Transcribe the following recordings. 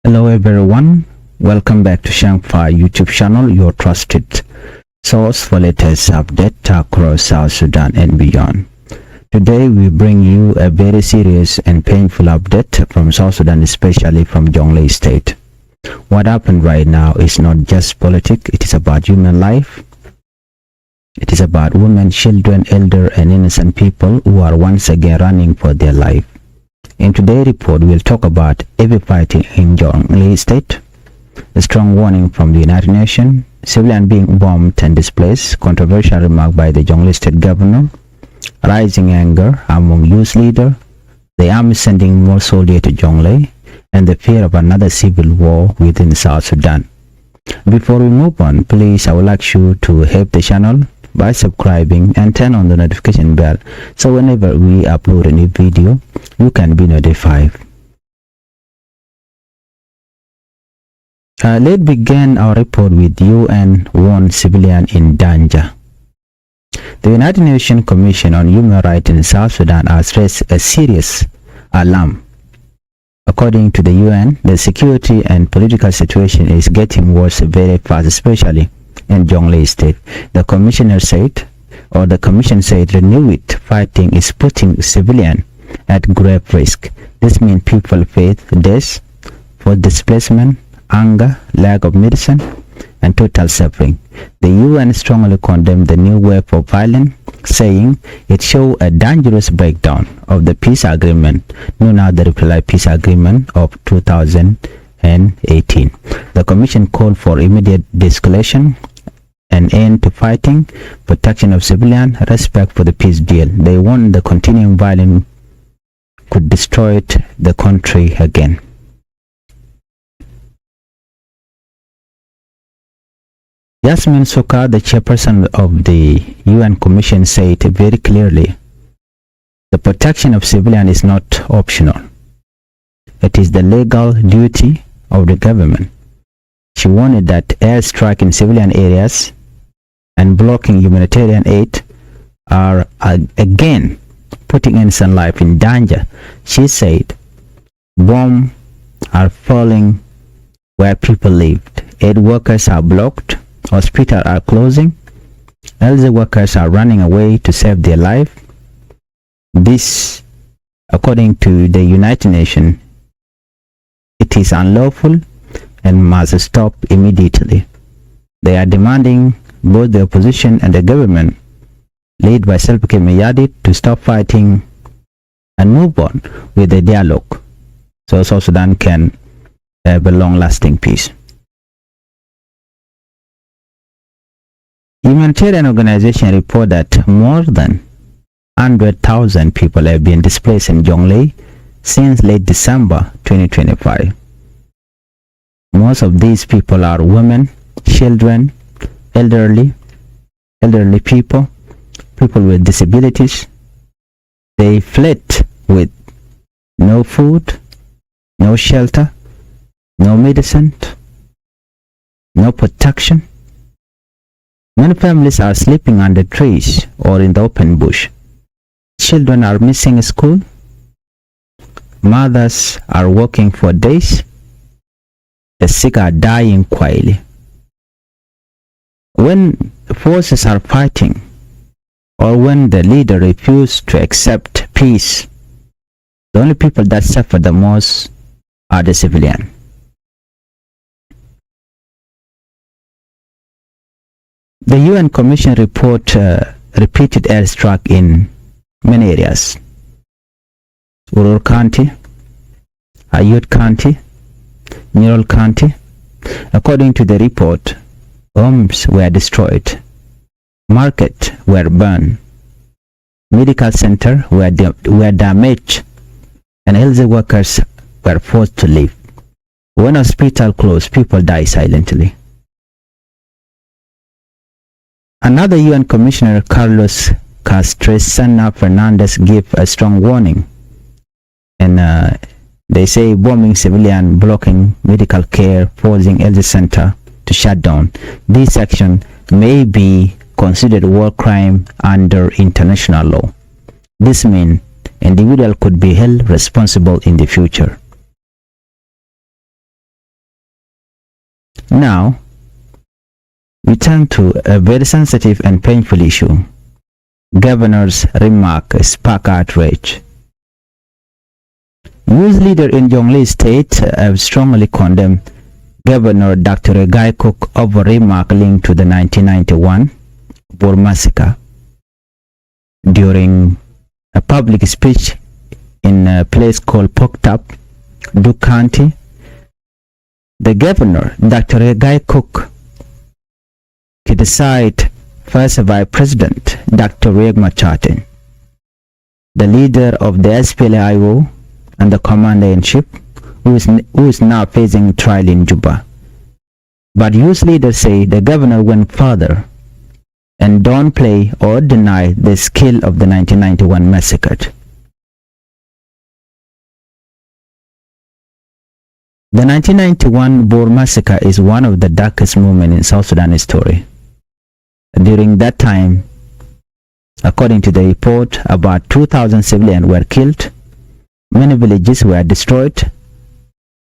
Hello everyone, welcome back to Changfied YouTube channel, your trusted source for latest update across South Sudan and beyond. Today we bring you a very serious and painful update from South Sudan, especially from Jonglei state. What happened right now is not just politics, it is about human life. It is about women, children, elder and innocent people who are once again running for their life. In today's report, we'll talk about heavy fighting in Jonglei state, a strong warning from the United Nations, civilians being bombed and displaced, controversial remark by the Jonglei state governor, rising anger among youth leaders, the army sending more soldiers to Jonglei, and the fear of another civil war within South Sudan. Before we move on, please, I would like you to help the channel by subscribing and turn on the notification bell so whenever we upload a new video you can be notified. Let's begin our report with UN warned civilian in danger. The United Nations Commission on Human Rights in South Sudan has raised a serious alarm. According to the UN, the security and political situation is getting worse very fast, especially in Jonglei state. The commission said renewed fighting is putting civilians at grave risk. This means people face death, forced displacement, anger, lack of medicine, and total suffering. The UN strongly condemned the new wave of violence, saying it shows a dangerous breakdown of the peace agreement known as the Reply Peace Agreement of 2018. The Commission called for immediate de-escalation, an end to fighting, protection of civilians, respect for the peace deal. They warned the continuing violence could destroy the country again. Yasmin Soka, the chairperson of the UN Commission, said very clearly, the protection of civilians is not optional. It is the legal duty of the government. She warned that airstrike in civilian areas and blocking humanitarian aid are again putting innocent life in danger. She said, bombs are falling where people lived, aid workers are blocked, hospitals are closing, elderly workers are running away to save their life. This, according to the United Nations, it is unlawful and must stop immediately. They are demanding both the opposition and the government, led by Salva Kiir, to stop fighting and move on with the dialogue so South Sudan can have a long-lasting peace. Humanitarian organizations report that more than 100,000 people have been displaced in Jonglei since late December 2025. Most of these people are women, children, elderly people, people with disabilities. They fled with no food, no shelter, no medicine, no protection. Many families are sleeping under trees or in the open bush. Children are missing school. Mothers are working for days. The sick are dying quietly. When forces are fighting, or when the leader refuses to accept peace, the only people that suffer the most are the civilians. The UN Commission report repeated airstrike in many areas. Urur County, Ayut County, Neural County. According to the report, homes were destroyed, markets were burned, medical centers were damaged, and health workers were forced to leave. When hospitals closed, people died silently. Another UN Commissioner, Carlos Castrezana Fernandez, gave a strong warning, and they say bombing civilian, blocking medical care, forcing health center to shut down. This action may be considered war crime under international law. This means individual could be held responsible in the future. Now, we turn to a very sensitive and painful issue. Governor's remark spark outrage. Youth leader in Jonglei state have strongly condemned Governor Dr. Regai Cook over remark linked to the 1991 Bor massacre. During a public speech in a place called Poktap, Duke County, the governor, Dr. Regai Cook, criticized First Vice President Dr. Riek Machar, the leader of the SPLA-IO and the commander-in-chief, who is now facing trial in Juba. But youth leaders say the governor went further and don't play or deny the scale of the 1991 massacre. The 1991 Bor massacre is one of the darkest moments in South Sudan history. During that time, according to the report, about 2,000 civilians were killed, many villages were destroyed,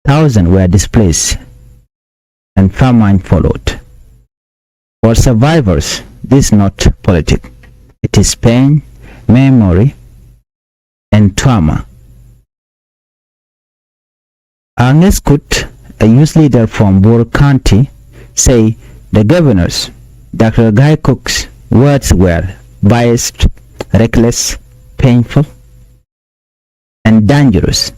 thousands were displaced, and famine followed. For survivors, this is not politics. It is pain, memory, and trauma. Agnes Kut, a youth leader from Bor County, say the governors, Dr. Guy Cook's words were biased, reckless, painful, and dangerous.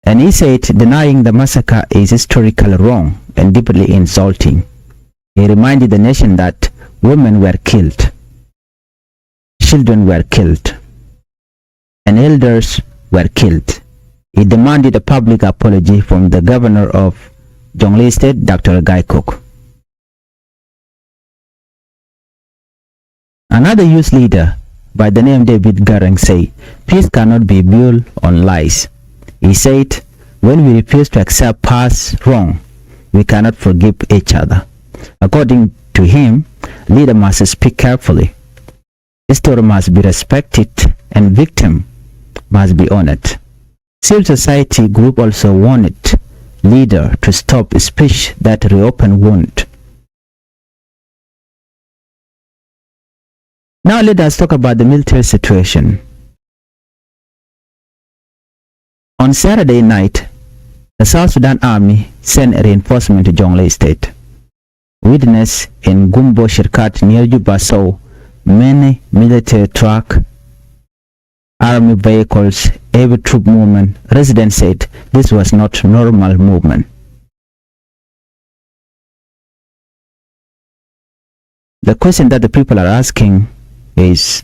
And he said denying the massacre is historically wrong and deeply insulting. He reminded the nation that women were killed, children were killed, and elders were killed. He demanded a public apology from the governor of Jonglei State, Dr. Guy Cook. Another youth leader by the name David Garang say, peace cannot be built on lies. He said, when we refuse to accept past wrong, we cannot forgive each other. According to him, leader must speak carefully. History must be respected and victim must be honored. Civil society group also wanted leader to stop speech that reopen wound. Now let us talk about the military situation. On Saturday night, the South Sudan Army sent a reinforcement to Jonglei State. Witness in Gumbo Shirkat near Juba saw many military truck, army vehicles, heavy troop movement. Residents said this was not normal movement. The question that the people are asking is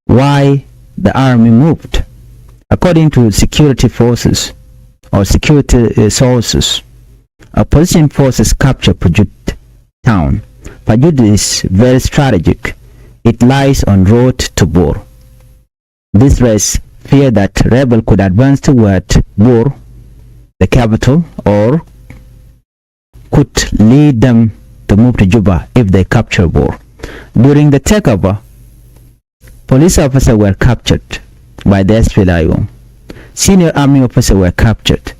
why the army moved. According to security forces or security sources, opposition forces captured Pajut town. Pajut is very strategic. It lies on road to Bor. This raised fear that rebel could advance toward Bor, the capital, or could lead them to move to Juba if they capture Bor. During the takeover, police officers were captured by the SPLA-IO. Senior army officers were captured.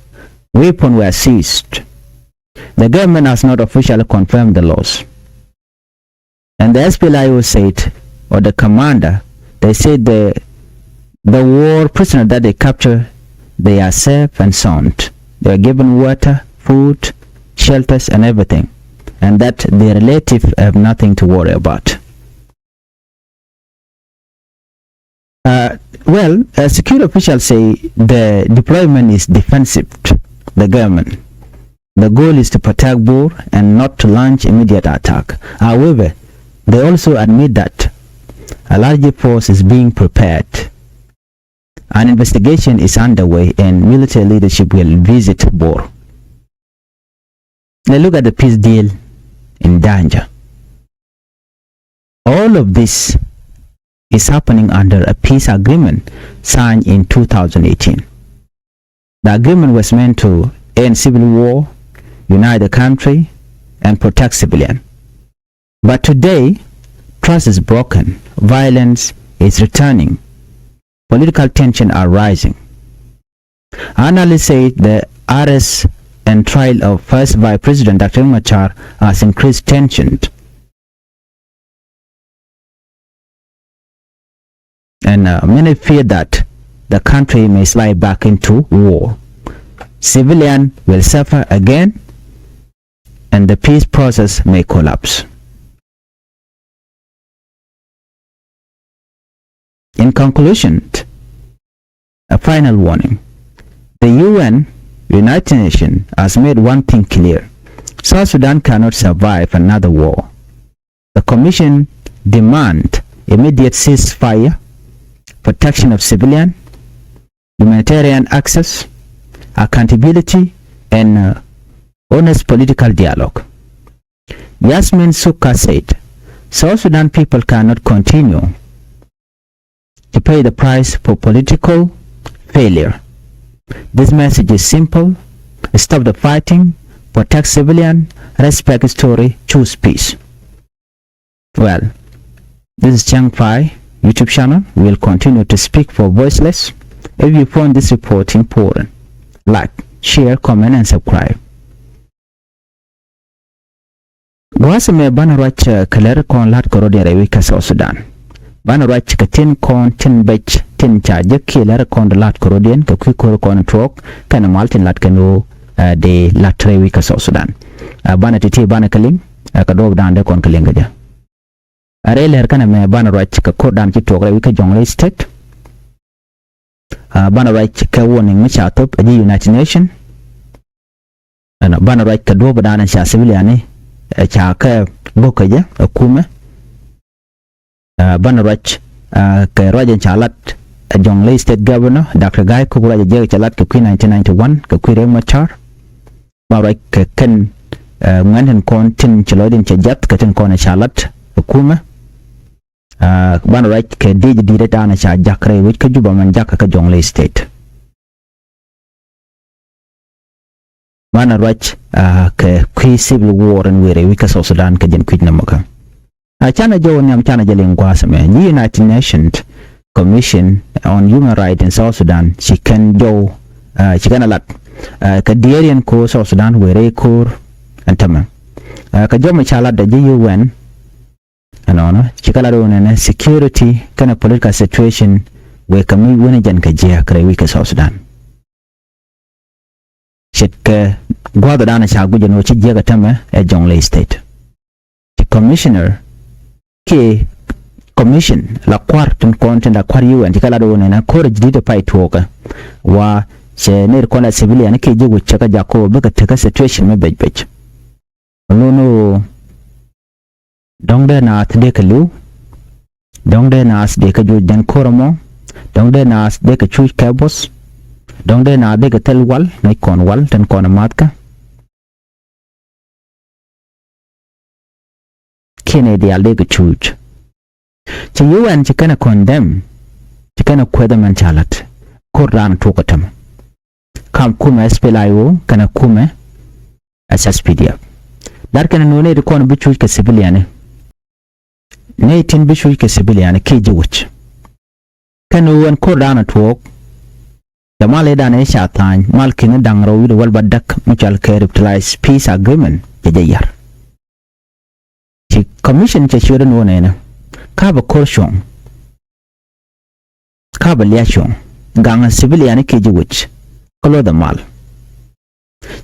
Weapons were seized. The government has not officially confirmed the loss. And the SPLA-IO said, or the commander, they said the war prisoners that they captured, they are safe and sound. They are given water, food, shelters, and everything. And that their relatives have nothing to worry about. Security officials say the deployment is defensive, the government. The goal is to protect Bor and not to launch immediate attack. However, they also admit that a larger force is being prepared. An investigation is underway and military leadership will visit Bor. Now look at the peace deal in danger. All of this is happening under a peace agreement signed in 2018. The agreement was meant to end civil war, unite the country, and protect civilians. But today, trust is broken, violence is returning, political tensions are rising. Analysts say the arrest and trial of first Vice President Dr. Machar has increased tension. And many fear that the country may slide back into war. Civilians will suffer again, and the peace process may collapse. In conclusion, a final warning. The UN, United Nations, has made one thing clear. South Sudan cannot survive another war. The Commission demands immediate ceasefire, protection of civilians, humanitarian access, accountability, and honest political dialogue. Yasmin Sukka said, South Sudan people cannot continue to pay the price for political failure. This message is simple. Stop the fighting, protect civilians, respect history, choose peace. Well, this is Changfied YouTube channel. We will continue to speak for voiceless. If you found this report important, like, share, comment, and subscribe. Gwasame banarwach kaler kon lat korodi rewika South Sudan. Banarwach katin kon tin bech tin charge killer kon lat korodien ka kwikor kon trok kana maltin lat kanu de lat rewika South Sudan. Bana titi bana kaling ka dog dande kon kalinga ja. Are ler kana me banarwach ka kodan ki tok rewika Jonglei state. Banarwach ka warning micha top the United Nations. Ana banarwach ka do badana sha civilian cha ka bokaja akume banarwach ka rajan chalat Jonglei state governor Dr. Guy Kubura je chalat ka 1991 ka kwire machar banarwach ka kan nganen kon tin chalodin chajat ka tin kon chalat akume banarwach ka dij dire dana cha jakre wich ka juba man jakka ka Jonglei state banarwach ka kwi civil war and were wika South Sudan ka jen kwit namaka chana jo nyam chana jelen gwasame United Nations Commission on Human Rights in South Sudan chikan jo chikana lat ka diarian ko South Sudan were kur antama ka jo machala da UN anona chikala do na security kana political situation we kami wona jan ka je akre wika South Sudan Shit gwada dana cha guje no chije ga tama e Jonglei state. Commissioner ke commission la quartun content la kwar UN tikala do na courage dito pai toka wa che ne ko na civilian ke je wuce ka jako baka taka situation me bej no dongde na atde ka lu dongde na as de ka ju den koromo dongde na as de ka chu ka boss dongde na de ka tel wal na kon wal ten kon matka kene de alde ka chuch ci UN ci kana condemn ci kana kweda man chalat Quran to katam kam kuma SPLIO kana kuma SSPDF dar kana no ne de kon bichu ka civilian ne tin bichu ka civilian ke ji wuch kana won Quran to Jamal Edan Shatan, Malkin Dangro, with Walbadak, Mutual Care Peace Agreement, Jayar. She commissioned Children one Kaba Korshon, Kaba Liachon, Gang civilian Kijiwich, Kolo the Mal.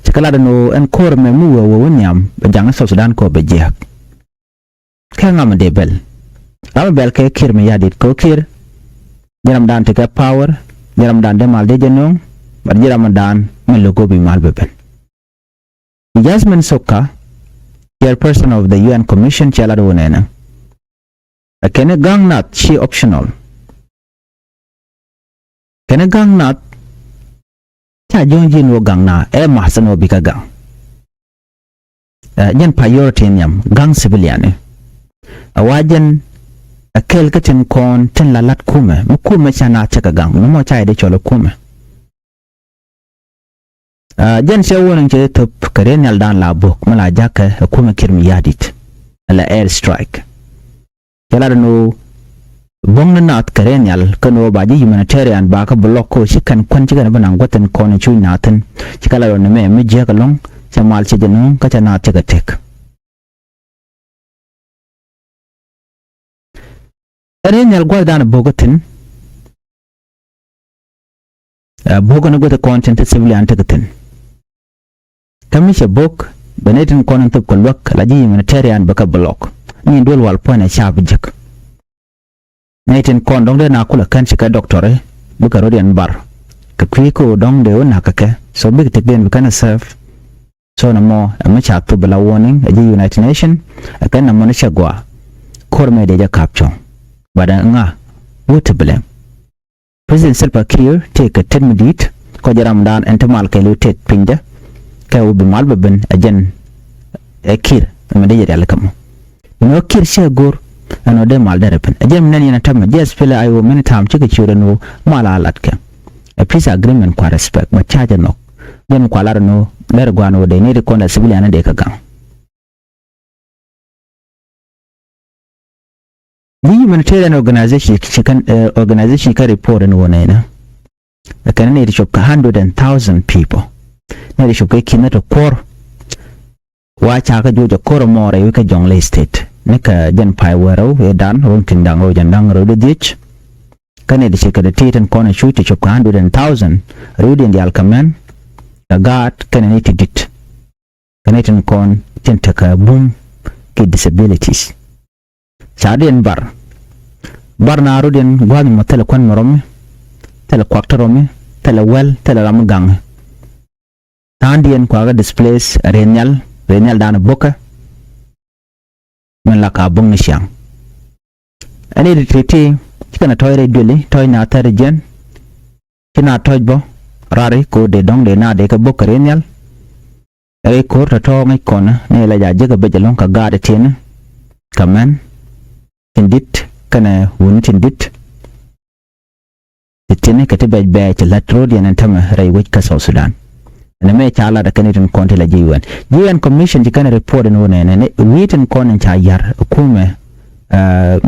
Chikaladano and Kor Memu William, but Jang South Sudan ko Bejak. Kangam de Bell. Ramabel Kir me yadit Kokir, Yaram Dan take up power. Jaram dan de mal de jenong bar jaram dan melogo bi mal beben Yasmin Sukka chairperson of the UN Commission chala do nena kene gang nat she optional kene gang nat cha jonjin wo gang na e mahsano bi ka gang yen priority nyam gang civilian awajen akel katin kon tin lalat kume mukume chana chaka gang no mo chai de cholo kume jen se wonen che top karen yal dan la bok mala jaka kume kirmi yadit ala air strike kala no bong na nat karenyal kano baji humanitarian ba ka block ko shikan kwan chikan banang goten kon chui naten chikala ron me je ka long chamal che jenu ka chana che tek karenyal gwardan bogotin bogana gote content civilian tegatin kamisha bok benetin konan tup ko lok laji humanitarian ba ka block ni dol wal pone chab jek Naitin kon dong de na kula kan chika doctore buka rodian bar ka kwiko dong de ona kake so big tek den kana serve so na mo amacha to bala warning a United Nation akan na mona shagwa korme de ja capture bada nga wote blame President Salva Kiir take a 10 minute ko jaram dan entamal ke lu tek pinja ka ubi malba ben ajen Kiir ma de ja alkam no Kiir shagor ano de mal derepen ajem nan yana tamma just feel I will many time chika chura no mala alatke a peace agreement kwa respect but charge no dem kwa lar no ler gwano de ne de konda civilian de ka gang the humanitarian organization ka report no wona ina da kan ne de shop 100,000 people ne de shop ka kinato kor wa cha ka jojo kor more wi ka Jonglei state neka jan pai wero e dan ron kindang ro jandang ro de dich kane de cheka de titan kona shuti chop 100,000 rudi ndi alkamen the god kane ni tidit kane tin kon tentaka boom ke disabilities chadien bar na rudin gwani motela kon morom tele kwaktaromi tele wel tele ramgang tandien kwaga displace renyal dan boka men la ka bong nisyang ani de triti kana toyre duli toy na tarjen kina tojbo rari ko de dong de na de ka bokrenyal ay ko to ngai kona ne la ja jega bejalon ka gade tin kamen tindit kana woni tindit titene ka tebe be ci latrodi nan tama ray waj ka South Sudan na me chala da kanetin konti la UN commission jikana report no ne written konen cha yar kume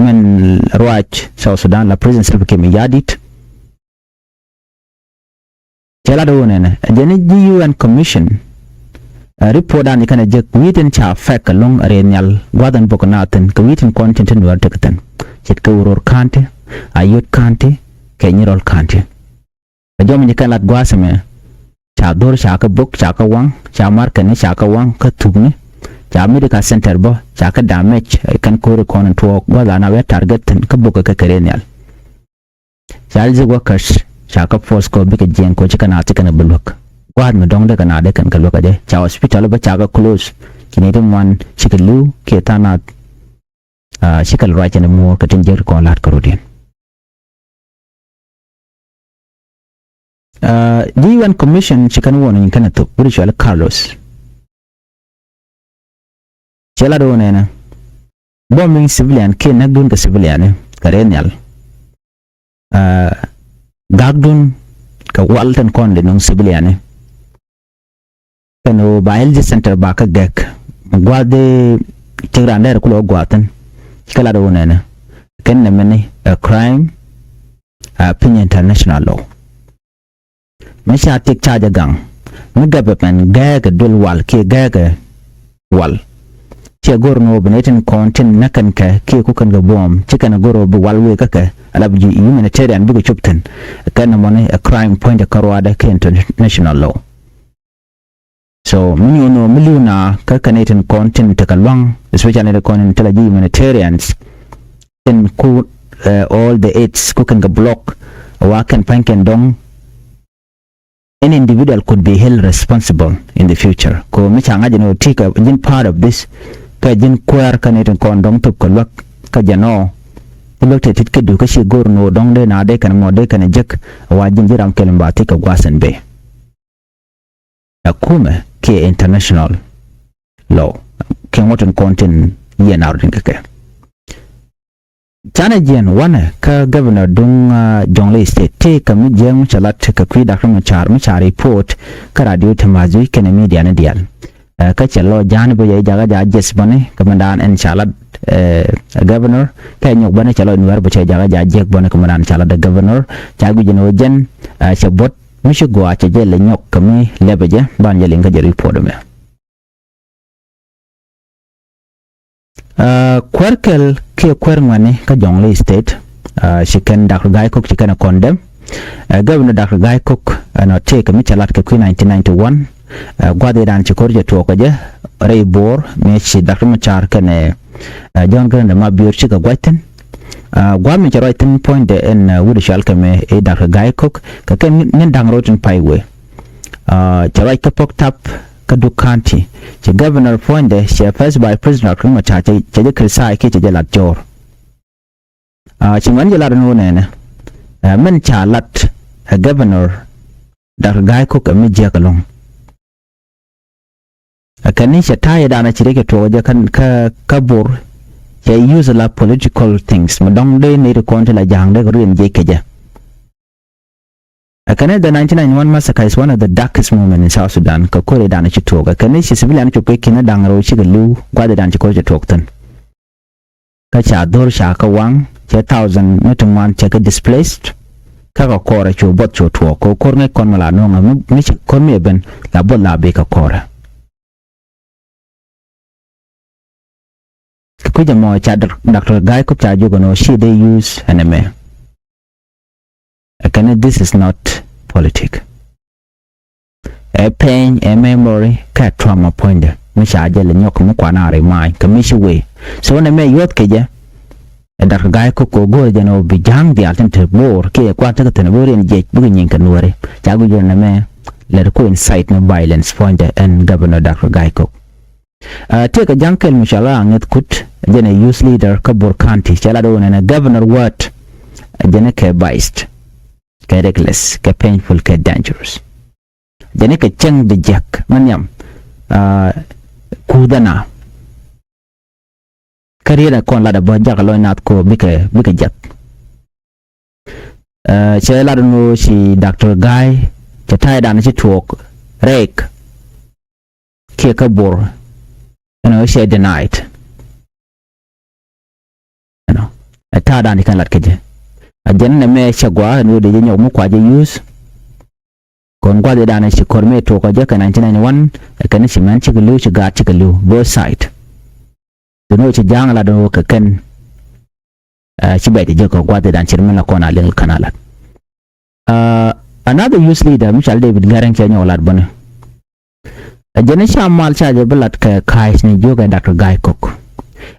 men roach South Sudan la president Salva Kiir yadit chala do ne jeni UN commission report an kana je written cha fek long renyal gwadan bokonaten ka written content no tekten chet ka uror kante ayot kante kenyirol kante ajom ni kala gwasame cha dor cha ka book cha ka wang cha marka ne cha ka wang ka tugni cha medical center bo cha ka damage kan ko kon to wala na we target ka book ka kerenyal cha ji workers cha ka force ko bi ka jen ko chika na tika na bulok gwad me dong de kana de kan ka loka de cha hospital ba cha ka close kini dum wan chika lu ke tana chika right ne mo ka tinjer ko lat ka rodin UN commission chikan wona in kana to spiritual Carlos chela do nena bombing civilian ke nagdun ka civilian karenyal gagdun ka walton konde non civilian kano bail center ba ka gek gwade tigrander kulo gwatan kala do nena ken na mene a crime pin international law Masha tik charge gang mga bepen gaga dul wal ke gaga wal che gorno benetin kontin nakan ka ke kukan ga bom cikan goro bu wal we kaka alabji humanitarian bu chupten kan money a crime point a karwada ke international law so milliona ka kanetin kontin takalwang especially the kontin talaji humanitarians then ku all the aids kukan ga block wakan panken dong any individual could be held responsible in the future ko mi changa jino tika jin part of this ka jin kwar kanetin kon dong to ko lak ka jano lokte tit ke du ka shi gorno dong de na de kan mo de kan jek wa jin jiram kelim ba tika gwasan be akume ke international law ken woten kontin yenar din ke Chana jen wana ka governor dung Jonglei state te ka mi jeng chalat ka kwi dakar machar report ka radio tamazui kene media na dial ka chalo jan bo ye jaga ja jes bane ka mandan en chalat governor ka nyok bana chalo nuar bo che jaga jek bona kamanan chala the governor chagu jeno jen chabot mishu go acha jele nyok kami lebeje ban jele nga report me kwerkel ke kwerngwane ka Jonglei state shiken Dr. Guy Cook shiken condemn governor Dr. Guy Cook no take mi chalat ke 1991 gwade dan chikorje to ko je rey bor me chi Dr. Machar kane John Grande ma biur chi ka gwaten gwa mi charo tin point en wudi shal kame Dr. Guy Cook ka ken nin dang roten paiwe charo ka pok tap ka dukanti che governor point she first by president Dr. Machar che je krisai ke je lat jor chi man je lat no ne men chalat governor Dr. Guy Cook mi je kalong kani she taye dana chireke to je kan ka bor they use a lot of political things madong de ne ko la jang de rin je keje akane the 1991 massacre is one of the darkest moments in South Sudan ka kore dana chitoga kani she civilian to pe kina dangro chi gelu gwade dan chiko chitoktan ka cha dor sha ka wang che 1000 metuman che ka displaced ka ka kore chu bot chu to ko korne kon mala no mi kon me ben la bot la be ka kore kuja mo cha Dr. Guy Cook cha jugo no she they use enemy akane this is not politic a pain a memory ka trauma point mi cha jele nyok mu kwana re mai kamishi we so na me yot keje Dr. Guy Cook go je no bijang di alternate bor ke kwa ta tan bor en je bu nyin kan wore cha go na me let ko incite no violence point and governor Dr. Guy Cook take a junkel mishala anget kut jene youth leader kabur county chala do na governor what jene ke biased ke reckless ke painful ke dangerous jene ke cheng de jack manyam kudana kariera kon la da bo jack lo nat ko bike jack chala no si Dr. Guy chatai dan si tuok rek ke kabur she denied ta dan kan lat keje ajen ne me chagwa no de nyok mu kwa je use kon gwa de dan shi korme to ko je ka 1991 kan shi man chiglu shi ga chiglu both side to no chi jang la do ka ken shi bai de je ko gwa de dan shi men ko na len kanala another youth leader Michel David Garang che nyolat bone ajene shamal chaje belat ka kais ni joga Dr. Guy Cook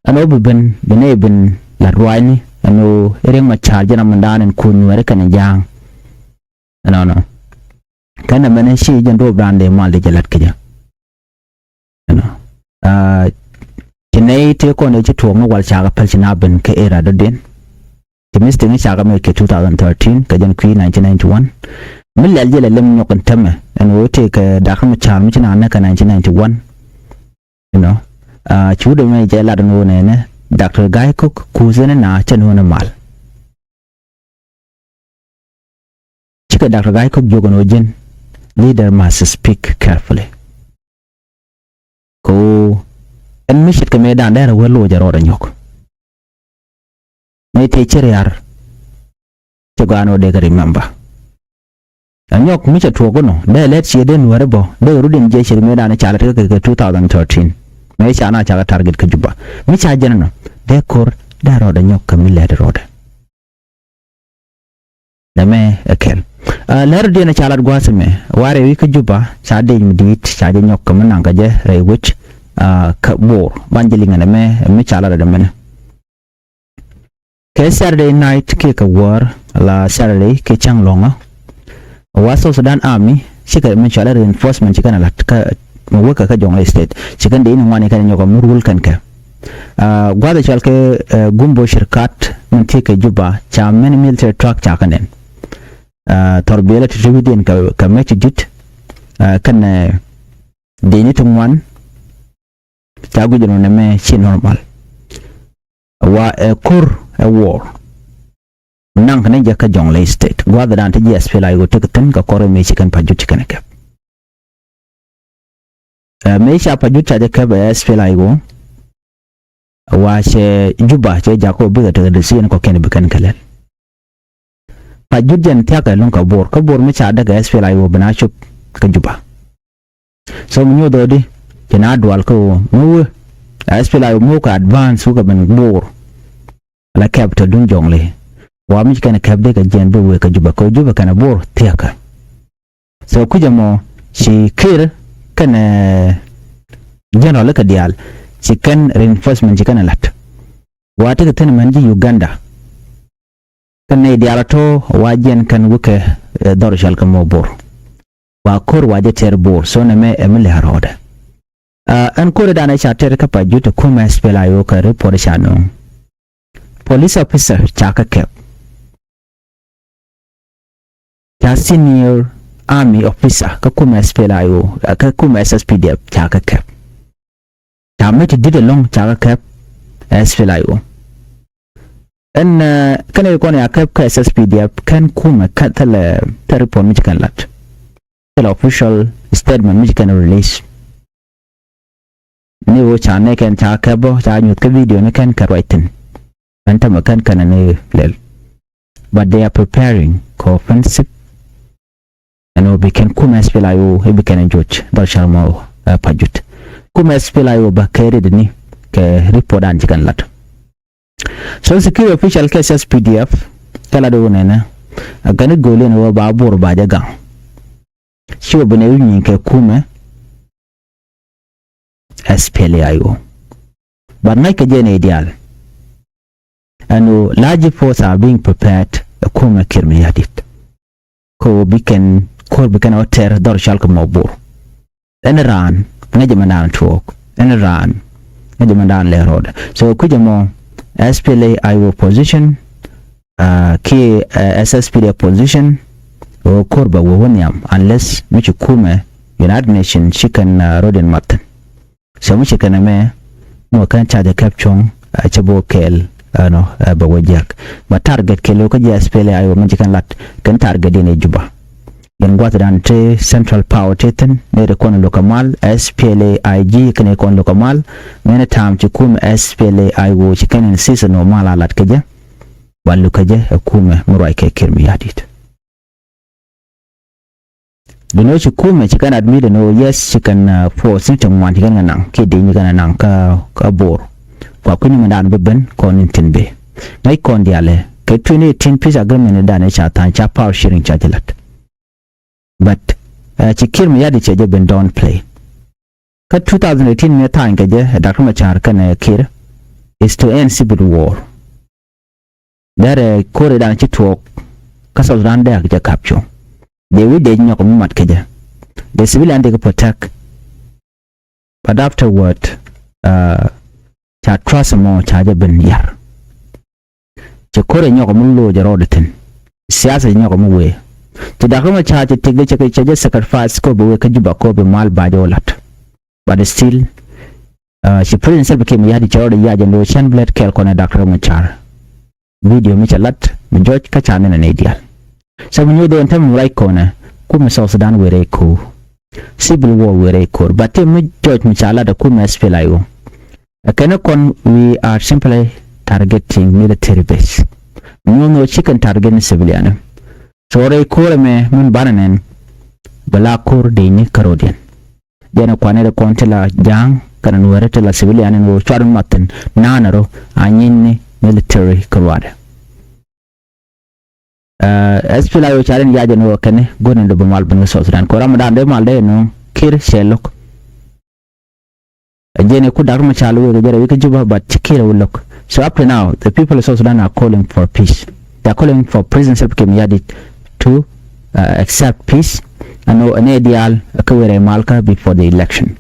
ano ben beneben la roini ano ereng ma charge na mandanen kunu ere kan jang no kana menen shi jando brande mal de jalat keja no kinai te ko ne to mo wal chaga palchina ben ke era do den timis tin chaga me ke 2013 ka jan ku 1991 min lal jela lem nyokon tame and wote ka Dr. Machar mi china na ka 1991 you know chudo me jela no ne Dr. Guy Cook kuzene na chano na mal chika Dr. Guy Cook jogo no jin leader must speak carefully ko en mishit ka me dan dara welo jaro da nyok me te chiriar chegano de remember anyok micha tuogo no de let sie den warebo de rudin je shir me dan chala ke 2013 me chana chala target ke juba micha jenno de kor daro da nyok kamile de roda dame akel ler de na chala gwasme ware wi ke juba cha de midit cha de nyok kamana ngaje re which ka bor banjelinga na me chala da mena ke Saturday night ke ka war la Saturday ke changlonga South Sudan Army shika me chala reinforcement chikana la mweka ka Jonglei state chikan de ina ngani kan nyoko murul kan ka gwada chalke gumbo shirkat mantike juba cha many military truck cha kanen torbela tribidin ka mechi dit kan de ni tumwan cha gujono na me chi normal wa kur a war nang kan ja ka Jonglei state gwada dan te yes fela go tekten ka kore me chikan paju chikan ka me sha paju cha de ka ba yes fela go wa che juba che jako biga te de sin ko ken bikan kalen pa judjan tiaka lon ka bor mi cha daga SPLA yo bana chup ka juba so mu nyodo di kena dual ko mu SPLA yo mu ka advance ko ben bor la capital dun Jonglei wa mi kana kabde ka jende we ka juba ko juba kana bor tiaka so kuja mo si kir kana general ka dial si kan reinforcement kana lat wa ta tan manji Uganda kan dial to wajen kan wuke dor shal ka mo bor wa kor waje ter bor so na me emle haroda an kor da na chater ka pa juta kuma SPLA yo ka report shano police officer chaka kep ta senior army officer ka kuma SPLA yo ka kuma SSPDF chaka kep ta meti did long chaka kep SPLA yo en kan ko ne akap ka SSPDF kan kuma ka tala report mi kan lat the official statement mi kan release ni wo chane kan chaka bo cha nyut ka video ne kan ka writing anta makan kana ne lel but they are preparing for offensive and we can kuma SPLA yo he can judge dal sharma pajut kuma SPLA yo ba kere de ni ke report an kan lat so security official ke SPDF kala do nena agani gole ne wa ba bor ba jaga shi wa bane yin ke kuma SPLA yo but na ke je ne ideal and large force are being prepared kuma kirmi yadit ko biken hotel dor shalka mabur en ran ngaje mandan talk en ran ngaje mandan le road so kujamo SPLA IO position ki SSPD position o korba wo wonyam unless michi kuma United Nations chicken rodin matan so michi kana me mo kan charge caption chabo kel no ba wajak ba target kelo ko SPLA IO michi kan lat kan target ne juba yan gwata dan te central power teten ne de kono lokamal SPLA IG kene kono lokamal mena tam ci kuma SPLA IO ci kene sisa normal alat kaje wallu kaje kuma murai ke kirmi yadit dino ci kuma ci kana admit no yes ci kan force ci ngwan ci kan nan ke de ni kana nan ka bor kwa kuni mandan beben konin tinbe ngai kon diale ke 2018 peace agreement da ne cha tan cha power sharing cha dilat but chikir mi yadi cheje ben don't play ka 2018 me tan gaje Dr. Machar kan kir is to end civil war dare kore dan chitwo ka South Sudan da ga capture they will de nyako mat kaje the civilian they protect but afterward cha trust mo cha je ben yar che kore nyako mullo jarodatin siyasa nyako mu we to da kuma charge tigde che sacrifice ko be ka juba ko be mal ba jolat but still she president became yadi chawde yaje no chan blade kel ko na Dr. Machar video mi chalat mi George ka chane na ideal so mi yodo entam right corner kuma South Sudan were ko civil war were ko but mi George mi chala da kuma SPLA yo kana kon we are simply targeting military base no chicken targeting civilian sore kore me mun bananen bala kor de ni karodian dena kwane de kontela jang kana nuwarete la civilian no charum maten nanaro anyinni military karwada SPLA yo charen yaje no kane gonen do mal ban South Sudan ko ramadan de mal de no kir shelok jene ku darma chalu we jere we juba but chikira ulok so up to now the people of South Sudan are calling for peace. They are calling for President Salva Kiir to accept peace and an ideal kawere malka before the election.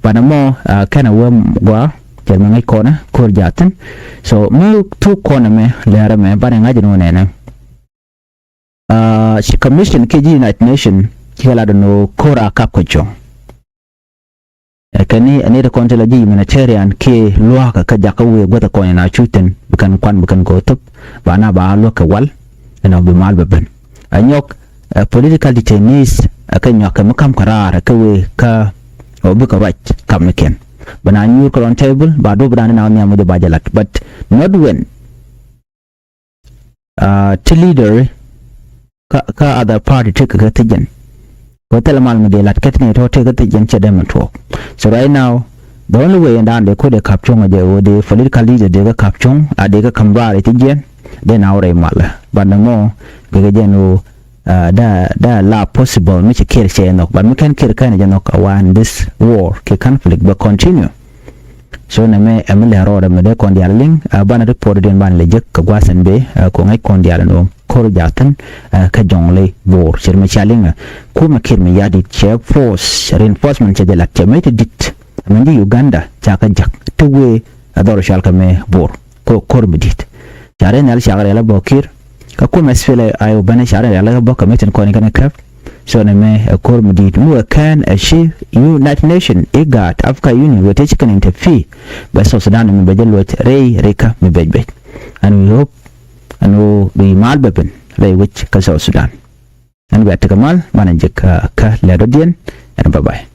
Panamo kana wa jermangai kona kurjatan so mu tu kona me lera me bana ngaji no nena she commission KG United Nation kila no kora kakocho kani anira kontela ji humanitarian ke luaka ka jakawe gwata kona na chuten bukan gotop bana ba luaka wal na be mal beben anyok political detainees akanyok makam karara kawe ka obuka right kamken banan you on table ba do bran na nya mo de bajalat but not when to leader ka other party take ka tijan hotel mal me de lat ketne to take ka tijan chedem to so right now the only way and they could capture the political leader de capture de ka kambare tijan then our mal but no more gageno da la possible me kir che nok but me can kir kan janok awan this war ke conflict but continue so na me amle ro me de kon dialing bana report den ban le jek ka gwasan be ko ngai kon dial no kor jatan ka jonglei bor sir me chalinga ko me kir me yadi che force reinforcement che de la temete dit mandi Uganda chaka jak tuwe adoro shalka me bor ko kor medit jare nal shagare la bokir ka ko mesfele ayo bana share la bokka meten ko ni kana kap so na me kor medit mu kan achieve United Nation igat Africa Union wote chicken interfere by South Sudan me bejel wote reka me bejbe and we hope and we mal beben lay which ka South Sudan and we atakamal manajik ka la rodien and bye bye